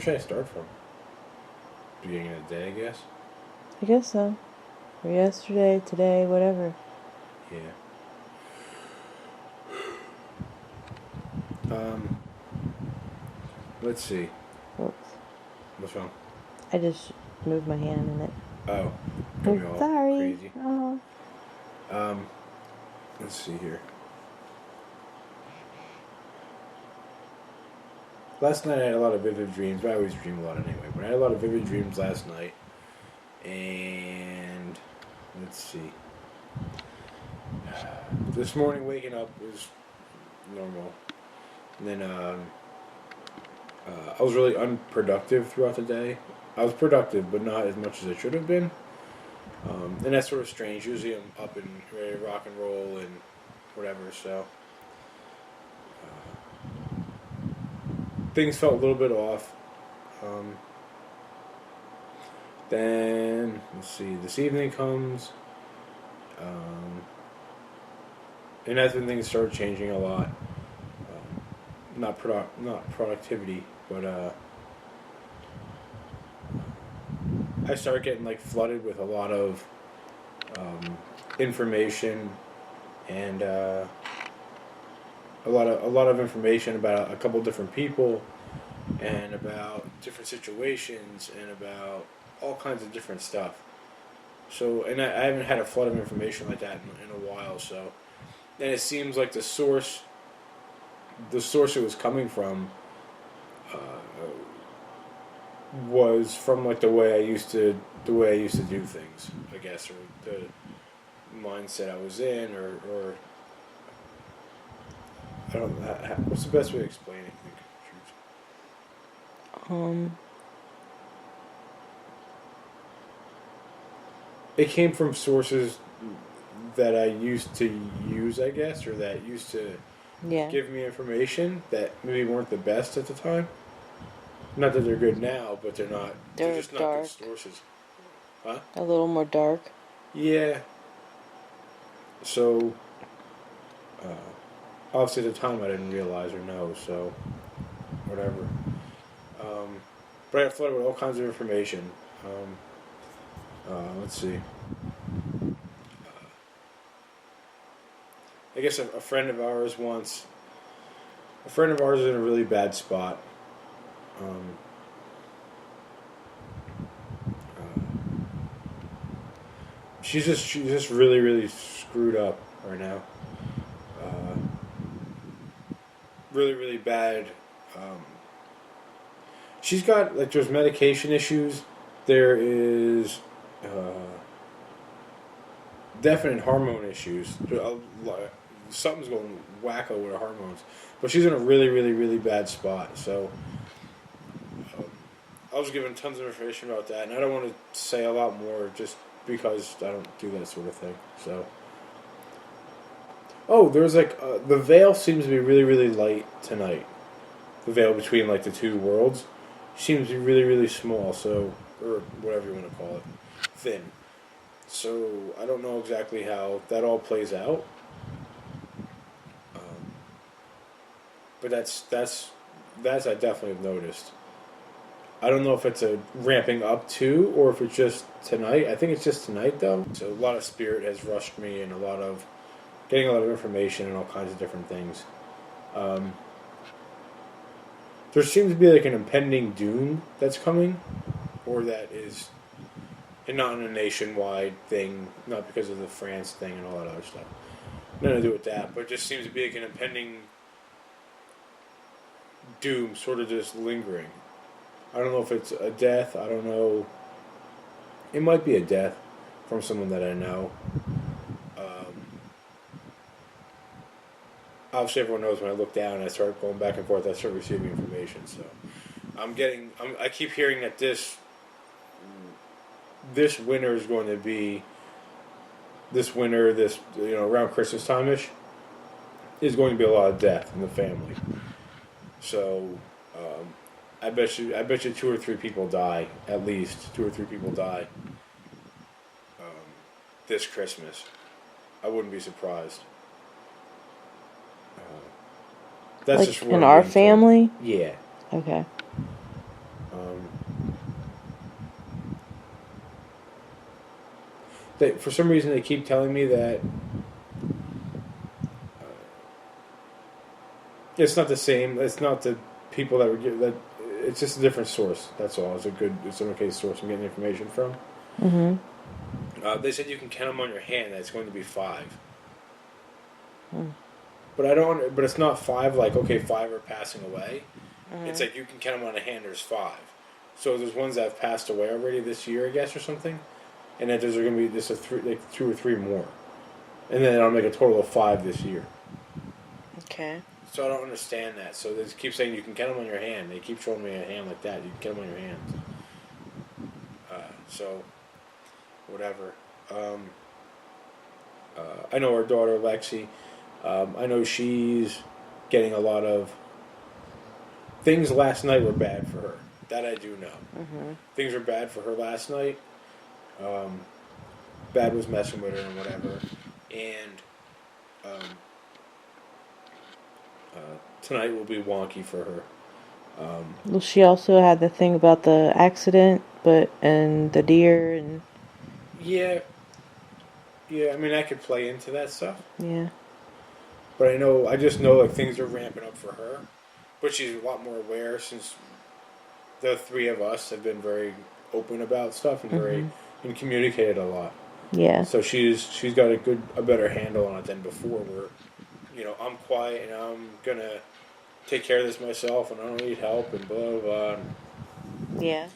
Where should I start from? Beginning of the day, I guess. I guess so. Or yesterday, today, whatever. Yeah. Let's see. Oops. What's wrong? I just moved my hand in it. Oh, got me all Sorry. crazy. Oh. Let's see here. Last night I had a lot of vivid dreams. I always dream a lot anyway, but I had a lot of vivid dreams last night. And let's see. This morning waking up was normal. And then I was really unproductive throughout the day. I was productive, but not as much as I should have been. And that's sort of strange. Usually I'm up and ready to rock and roll and whatever, so things felt a little bit off. Then, let's see, this evening comes, and that's when things started changing a lot. Not productivity, but I started getting like flooded with a lot of information and a lot of information about a couple different people and about different situations and about all kinds of different stuff. So, and I haven't had a flood of information like that in a while. So, and it seems like the source it was coming from was from like the way I used to do things, I guess, or the mindset I was in, or I don't know. What's the best way to explain it? It came from sources that I used to use, I guess, or that used to give me information that maybe weren't the best at the time. Not that they're good now, but they're not. They're just not dark. good sources. Huh? A little more dark. Yeah. So, obviously at the time I didn't realize or know, so whatever. But I got flooded with all kinds of information. Let's see. I guess a friend of ours is in a really bad spot. She's just really, really screwed up right now. Really, really bad. She's got like there's medication issues. There is definite hormone issues. Something's going wacko with her hormones, but she's in a really, really, really bad spot. So I was given tons of information about that, and I don't want to say a lot more just because I don't do that sort of thing. So, there's like the veil seems to be really, really light tonight. The veil between like the two worlds seems to be really, really small. So, or whatever you want to call it, thin. So I don't know exactly how that all plays out. But that's I definitely have noticed. I don't know if it's a ramping up to or if it's just tonight. I think it's just tonight though. So a lot of spirit has rushed me and getting a lot of information and all kinds of different things. There seems to be like an impending doom that's coming, or that is, and not in a nationwide thing, not because of the France thing and all that other stuff. Nothing to do with that, but it just seems to be like an impending doom sort of just lingering. I don't know if it's a death. I don't know. It might be a death from someone that I know. Obviously, everyone knows when I look down and I start going back and forth, I start receiving information. So I keep hearing that this winter is going to be around Christmas time-ish is going to be a lot of death in the family. So I bet you 2 or 3 people die, at least 2 or 3 people die this Christmas. I wouldn't be surprised. That's like just in our family. Yeah. Okay. for some reason they keep telling me that it's not the same. It's not the people that were that. It's just a different source. That's all. It's an okay source I'm getting information from. Mm-hmm. They said you can count them on your hand. That it's going to be 5. Mm. But I don't. But it's not 5. Like, okay, 5 are passing away. Mm-hmm. It's like you can count them on a hand. There's 5. So there's ones that have passed away already this year, I guess, or something. And that there's going to be just like 2 or 3 more, and then I'll make a total of 5 this year. Okay. So I don't understand that. So they keep saying you can count them on your hand. They keep showing me a hand like that. You can count them on your hands. So, whatever. I know our daughter Lexi. I know she's getting a lot of things. Last night were bad for her. That I do know. Mm-hmm. Things were bad for her last night. Bad was messing with her and whatever. And tonight will be wonky for her. Well, she also had the thing about the accident, and the deer and. Yeah. I mean, I could play into that stuff. Yeah. But I just know like things are ramping up for her. But she's a lot more aware since the 3 of us have been very open about stuff and and communicated a lot. Yeah. So she's got a better handle on it than before. Where I'm quiet and I'm gonna take care of this myself and I don't need help and blah blah blah. Yeah.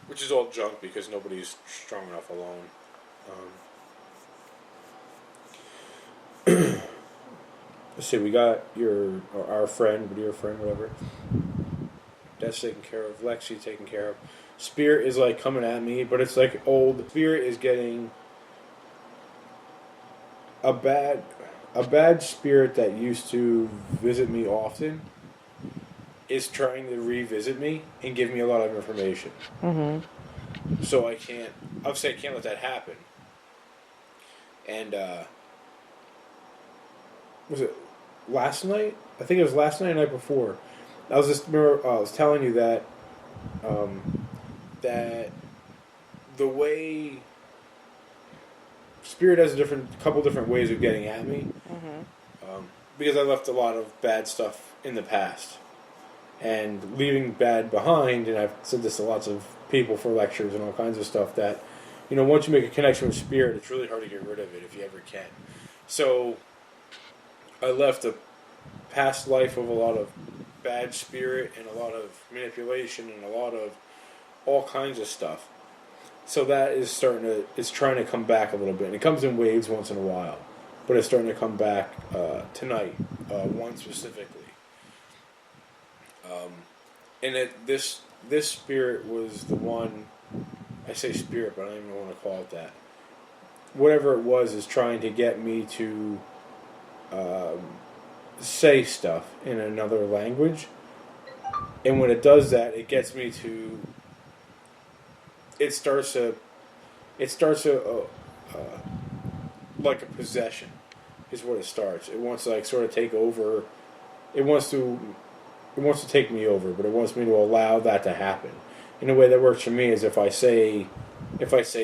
Which is all junk because nobody's strong enough alone. Let's see, we got our friend, your friend, whatever. That's taken care of. Lexi taken care of. Spirit is like coming at me, but it's like old. Spirit is getting a bad spirit that used to visit me often is trying to revisit me and give me a lot of information. Mm-hmm. So I can't let that happen. And was it last night? I think it was last night or the night before. I was telling you that that the way Spirit has a couple different ways of getting at me. Mm-hmm. Because I left a lot of bad stuff in the past. And leaving bad behind, and I've said this to lots of people for lectures and all kinds of stuff, that, once you make a connection with Spirit, it's really hard to get rid of it if you ever can. So, I left a past life of a lot of bad spirit and a lot of manipulation and a lot of all kinds of stuff. So that is it's trying to come back a little bit. And it comes in waves once in a while. But it's starting to come back tonight, one specifically. And this spirit was the one, I say spirit, but I don't even want to call it that. Whatever it was is trying to get me to say stuff in another language. And when it does that, it gets me to... It starts like a possession is what it starts. It wants to like sort of take over. It wants to take me over, but it wants me to allow that to happen. In a way that works for me is if I say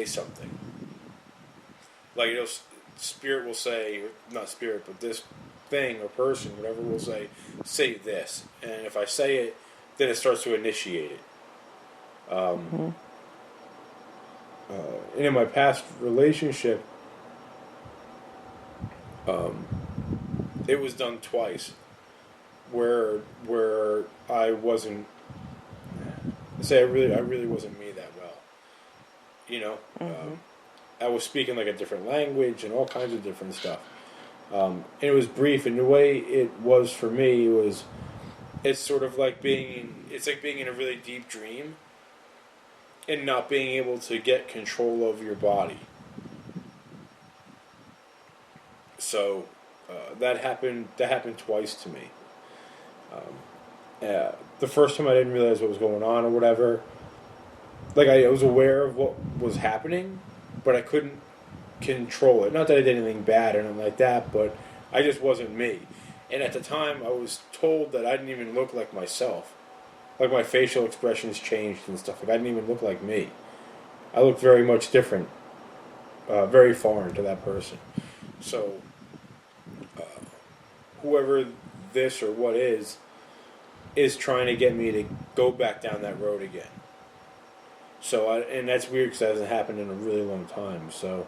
something. Like Spirit will say, not Spirit, but this thing or person, whatever, will say this, and if I say it, then it starts to initiate it. And in my past relationship, it was done twice, where I wasn't. I really wasn't me that well. I was speaking like a different language and all kinds of different stuff. And it was brief, and the way it was for me it's sort of like being in a really deep dream and not being able to get control of your body. So that happened twice to me. The first time I didn't realize what was going on or whatever. Like I was aware of what was happening, but I couldn't control it. Not that I did anything bad or anything like that, but I just wasn't me. And at the time, I was told that I didn't even look like myself. Like my facial expressions changed and stuff. Like I didn't even look like me. I looked very much different very foreign to that person. So, whoever this or what is trying to get me to go back down that road again. So, and that's weird because that hasn't happened in a really long time. So,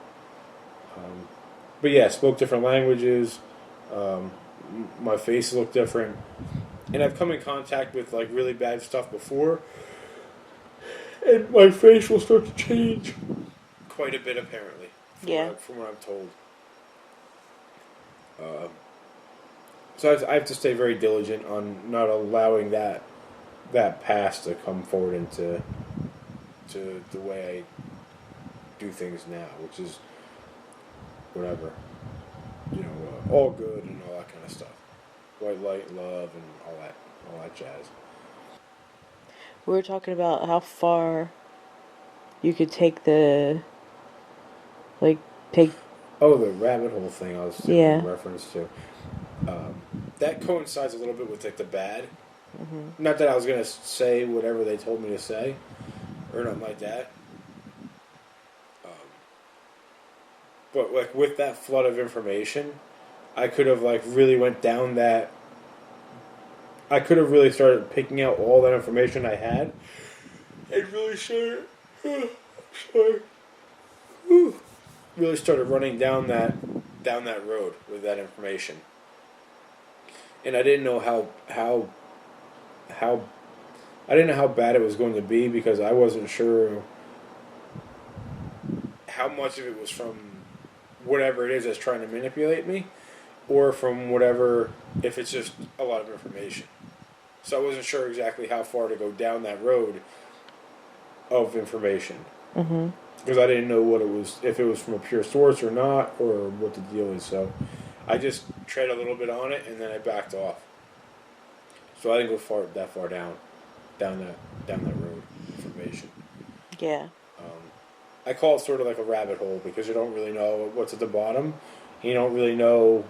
but yeah, spoke different languages. My face looked different, and I've come in contact with like really bad stuff before, and my face will start to change quite a bit apparently. From what I'm told. So I have to stay very diligent on not allowing that past to come forward into the way I do things now, which is whatever, all good and all that kind of stuff, white light, love, and all that jazz. We were talking about how far you could take the, like, take. Oh, the rabbit hole thing I was taking reference to. That coincides a little bit with like the bad. Mm-hmm. Not that I was gonna say whatever they told me to say, or nothing like that. But like with that flood of information, I could have like really went down that. I could have really started picking out all that information I had, and really started. Really started running down that road with that information. And I didn't know how I didn't know how bad it was going to be because I wasn't sure how much of it was from whatever it is that's trying to manipulate me, or from whatever, if it's just a lot of information. So I wasn't sure exactly how far to go down that road of information. Mm-hmm. Because I didn't know what it was, if it was from a pure source or not, or what the deal is. So I just tread a little bit on it, and then I backed off. So I didn't go that far down that road of information. Yeah. I call it sort of like a rabbit hole because you don't really know what's at the bottom. You don't really know.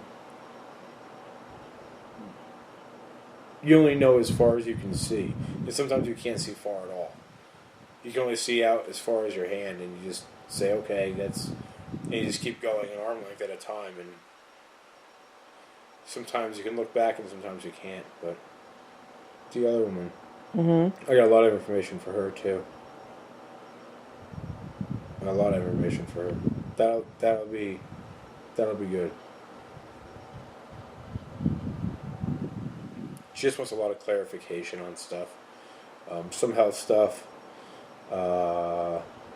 You only know as far as you can see, and sometimes you can't see far at all. You can only see out as far as your hand, and you just say, okay, and you just keep going an arm length at a time, and sometimes you can look back and sometimes you can't, but the other woman, I got a lot of information for her, too. A lot of information for her. That'll be good. She just wants a lot of clarification on stuff. Some health stuff.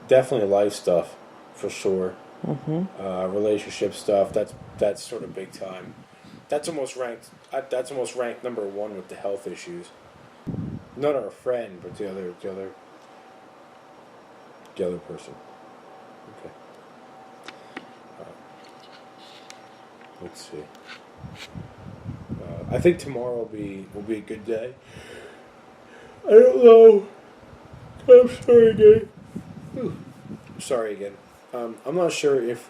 Definitely life stuff, for sure. Mm-hmm. Relationship stuff. That's sort of big time. That's almost ranked. That's almost ranked number one with the health issues. Not our friend, but the other person. Okay. Let's see. I think tomorrow will be a good day. I don't know. I'm sorry again. Sorry again. I'm not sure if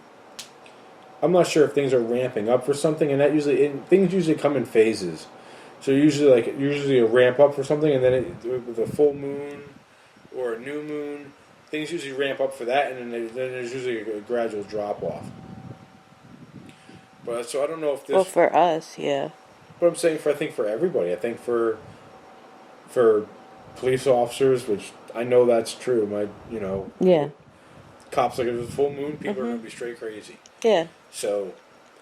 things are ramping up for something, and things usually come in phases. So usually a ramp up for something, and then with a full moon or a new moon, things usually ramp up for that, and then there's usually a gradual drop off. But so I don't know if this. Well, for us, yeah. But I'm saying I think for everybody. I think for police officers, which I know that's true. Yeah. Cops, like if it's a full moon, people are going to be straight crazy. Yeah. So,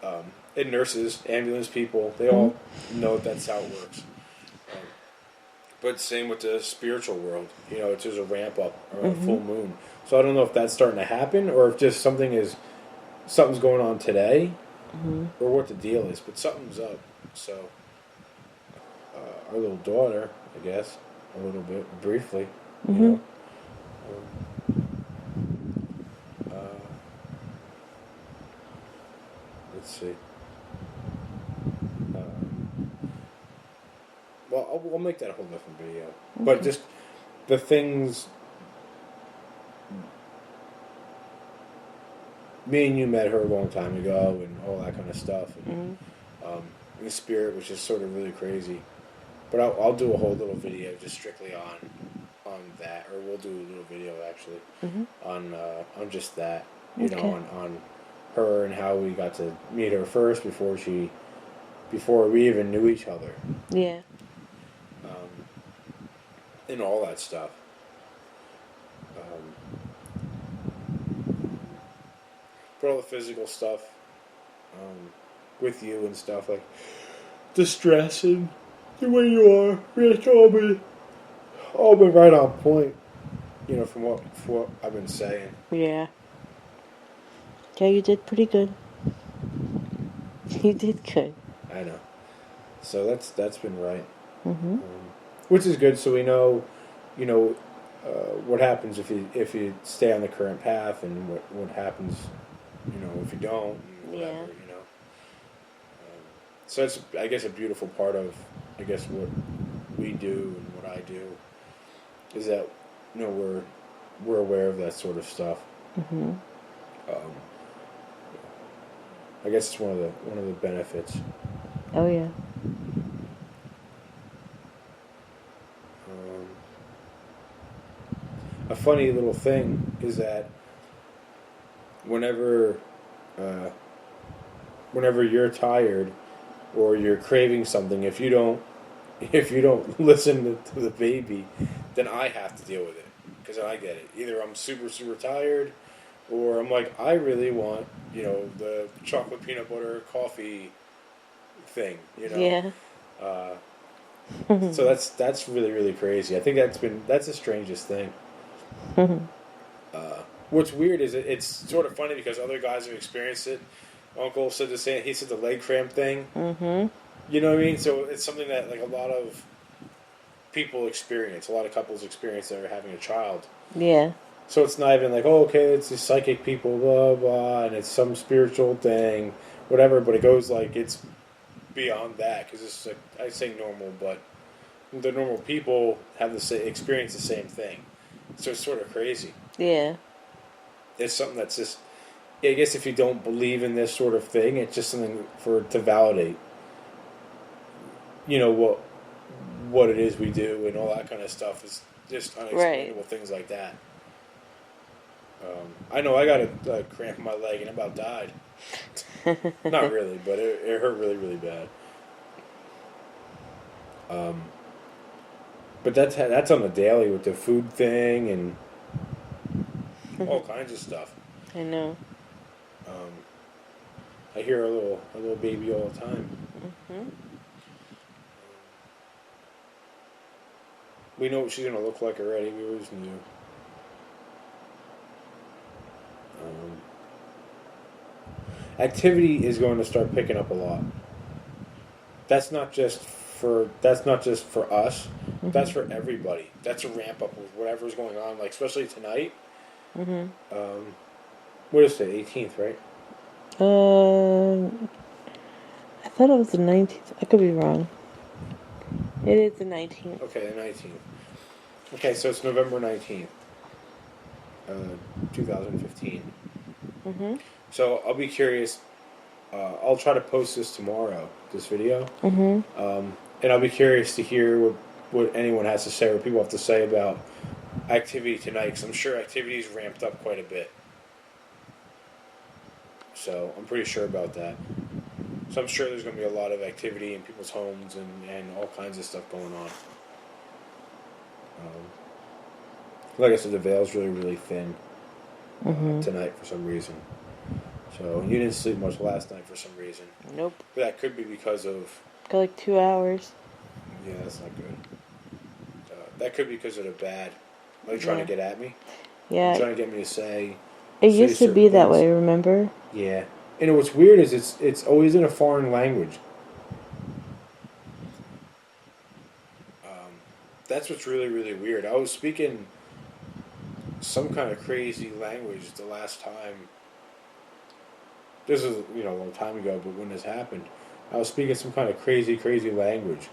and nurses, ambulance people, they all know that's how it works. But same with the spiritual world. It's just a ramp up or a full moon. So I don't know if that's starting to happen or if just something's going on today or what the deal is. But something's up. So, our little daughter, I guess, a little bit, briefly, let's see. Well, we'll make that a whole different video. Okay. But just the things. Me and you met her a long time ago, and all that kind of stuff. And, the spirit, which is sort of really crazy. But I'll do a whole little video just strictly on that, or we'll do a little video actually on just that. you know, Okay. on her and how we got to meet her first before we even knew each other, Yeah. and all that stuff. Um, but all the physical stuff with you and stuff like the stress and the way you are, it's all been right on point. You know, from what I've been saying. Yeah. Yeah, you did pretty good. You did good. I know. So that's been right, Mhm. which is good. So we know, you know, what happens if you stay on the current path, and what happens, you know, if you don't, and whatever, Yeah. you know. So that's, I guess, a beautiful part of, I guess, what we do and what I do is that, you know, we're aware of that sort of stuff. Mhm. Um, I guess it's one of the benefits. Oh yeah. Um, a funny little thing is that whenever uh, whenever you're tired or you're craving something, if you don't listen to the baby, then I have to deal with it because I get it. Either I'm super tired, or I'm like, I really want, you know, the chocolate peanut butter coffee thing, you know. Yeah. Uh, so that's really crazy. I think that's the strangest thing. What's weird is it's sort of funny because other guys have experienced it. Uncle said the same. He said the leg cramp thing. Mhm. You know what I mean? So it's something that like a lot of people experience, a lot of couples experience that are having a child. Yeah. So it's not even like, oh, okay, it's these psychic people, blah blah, and it's some spiritual thing, whatever. But it goes like it's beyond that because it's like I say normal, but the normal people have experience the same thing. So it's sort of crazy. Yeah. It's something that's just, yeah, I guess if you don't believe in this sort of thing, it's just something for to validate. You know what it is we do and all that kind of stuff is just Right. unexplainable things like that. I know I got a cramp in my leg and I about died. Not really, but it hurt really bad. Um, but that's on the daily with the food thing and all kinds of stuff. I know. Um, I hear a little baby all the time. Mhm. We know what she's gonna look like already. We always knew. Um, Activity is going to start picking up a lot. That's not just for us. That's Mhm. for everybody. That's a ramp up with whatever's going on. Like especially tonight. Mhm. Um, what is it? 18th, right? Uh, I thought it was the 19th. I could be wrong. It is the 19th. Okay, the 19th. Okay, so it's November 19th, uh, 2015. Mhm. So I'll be curious. I'll try to post this tomorrow. This video. Mhm. And I'll be curious to hear what anyone has to say, or people have to say about activity tonight, because I'm sure activity's ramped up quite a bit. So I'm pretty sure about that. So I'm sure there's going to be a lot of activity in people's homes and all kinds of stuff going on. Like I said, the veil's really thin Mhm. tonight for some reason. So you didn't sleep much last night for some reason. Nope. But that could be because of, Got like 2 hours. yeah, that's not good. That could be because of the bad. Are you trying to Yeah. get at me? You're Yeah. trying to get me to It say used to certain be that things. way. Remember? Yeah. And what's weird is it's always in a foreign language. That's what's really weird. I was speaking some kind of crazy language the last time. This is, you know, a long time ago, but when this happened, I was speaking some kind of crazy language.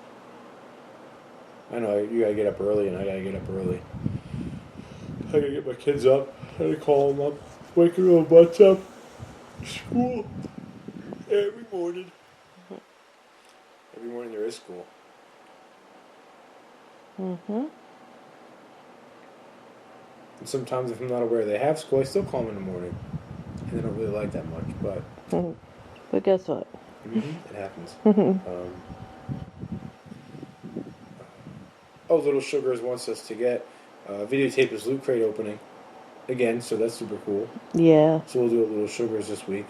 I know you gotta get up early, and I gotta get up early. I gotta get my kids up. I gotta call them up, wake their little butts up. School every morning. Every morning there is school. Mhm. And sometimes if I'm not aware they have school, I still call them in the morning. and they don't really like that much, but But guess what? it happens. Little Sugars wants us to get videotape his Loot Crate opening again, so that's super cool. Yeah. So we'll do a Little Sugars this week.